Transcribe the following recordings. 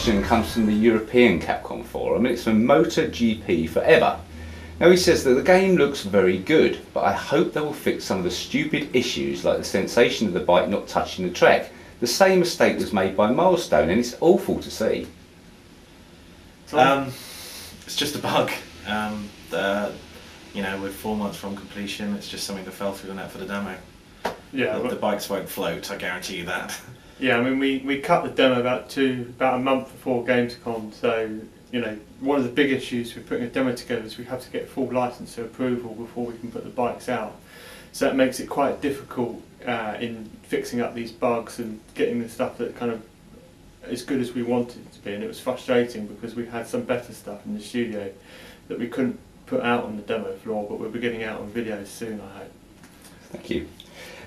question comes from the European Capcom forum, and it's from MotoGP Forever. Now he says that the game looks very good, but I hope they will fix some of the stupid issues like the sensation of the bike not touching the track. The same mistake was made by Milestone, and it's awful to see. It's just a bug. You know, we're 4 months from completion. It's just something that fell through the net for the demo. Yeah, the bikes won't float. I guarantee you that. Yeah, I mean, we cut the demo about a month before Gamescom. So you know, one of the big issues with putting a demo together is we have to get full license approval before we can put the bikes out. So that makes it quite difficult in fixing up these bugs and getting the stuff that kind of as good as we wanted it to be. And it was frustrating because we had some better stuff in the studio that we couldn't put out on the demo floor, but we'll be getting out on videos soon, I hope. Thank you.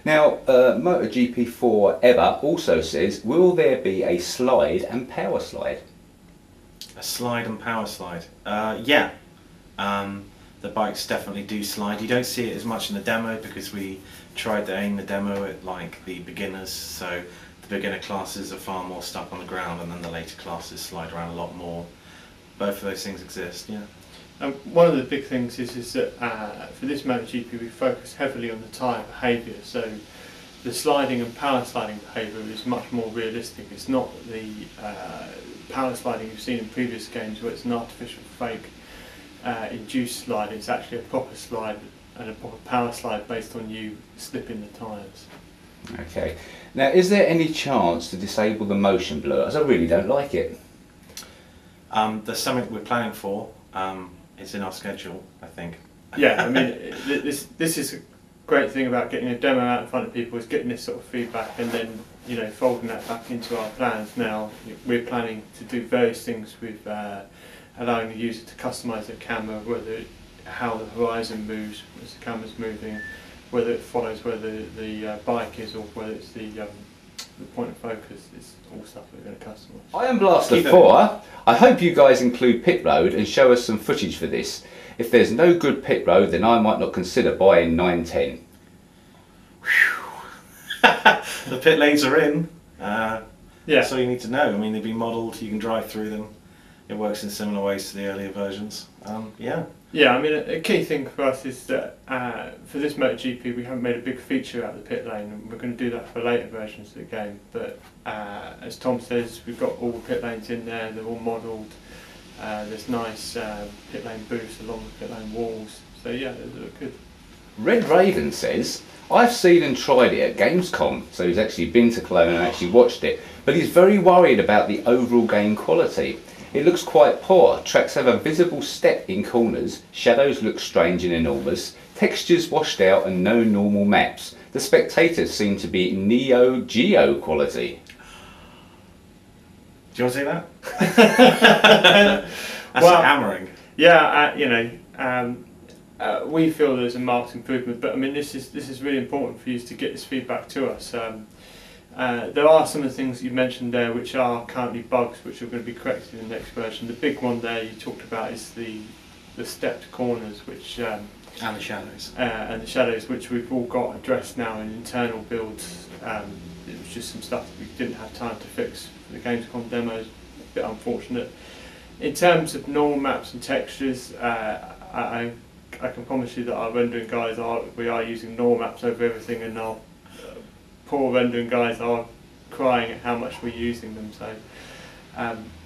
Now, MotoGP Forever also says, will there be a slide and power slide? A slide and power slide? Yeah. The bikes definitely do slide. You don't see it as much in the demo because we tried to aim the demo at like the beginners, so the beginner classes are far more stuck on the ground, and then the later classes slide around a lot more. Both of those things exist, yeah. One of the big things is that for this MotoGP we focus heavily on the tyre behaviour, so the sliding and power sliding behaviour is much more realistic. It's not the power sliding you've seen in previous games where it's an artificial fake induced slide. It's actually a proper slide and a proper power slide based on you slipping the tyres. Okay. Now, is there any chance to disable the motion blur, as I really don't like it? There's something we're planning for. It's in our schedule, I think. Yeah, I mean, this is a great thing about getting a demo out in front of people, is getting this sort of feedback and then, you know, folding that back into our plans. Now we're planning to do various things with allowing the user to customise their camera, how the horizon moves as the camera's moving, whether it follows where the bike is or whether it's the point of focus. Is all stuff we're going to customise. I am Blaster 4. I hope you guys include pit road and show us some footage for this. If there's no good pit road, then I might not consider buying 910. The pit lanes are in. Yeah. That's all you need to know. I mean, they've been modelled, you can drive through them. It works in similar ways to the earlier versions. Yeah. Yeah, I mean, a key thing for us is that for this MotoGP we haven't made a big feature out of the pit lane, and we're going to do that for later versions of the game. But as Tom says, we've got all the pit lanes in there, they're all modelled. There's nice pit lane booths along the pit lane walls. So yeah, they look good. Red Raven says, I've seen and tried it at Gamescom, so he's actually been to Cologne and actually watched it, but he's very worried about the overall game quality. It looks quite poor. Tracks have a visible step in corners, shadows look strange and enormous, textures washed out and no normal maps. The spectators seem to be Neo Geo quality. Do you want to see that? That's well, hammering. Yeah, you know, we feel there's a marked improvement, but I mean this is really important for you to get this feedback to us. There are some of the things you mentioned there which are currently bugs which are going to be corrected in the next version. The big one there you talked about is the stepped corners, which and the shadows. And the shadows, which we've all got addressed now in internal builds. It was just some stuff that we didn't have time to fix for the Gamescom demos. A bit unfortunate. In terms of normal maps and textures, I can promise you that our rendering guys we are using normal maps over everything, and our poor rendering guys are crying at how much we're using them. So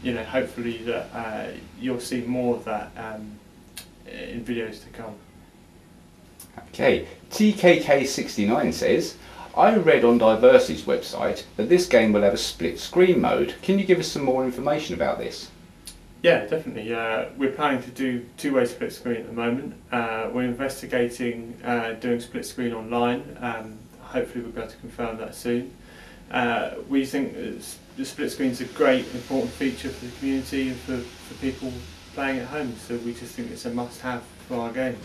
you know, hopefully that you'll see more of that in videos to come. Okay, TKK69 says, I read on Diversity's website that this game will have a split screen mode. Can you give us some more information about this? Yeah, definitely. We're planning to do two-way split screen at the moment. We're investigating doing split screen online. Hopefully we'll be able to confirm that soon. We think the split screen is a great, important feature for the community and for people playing at home, so we just think it's a must-have for our game.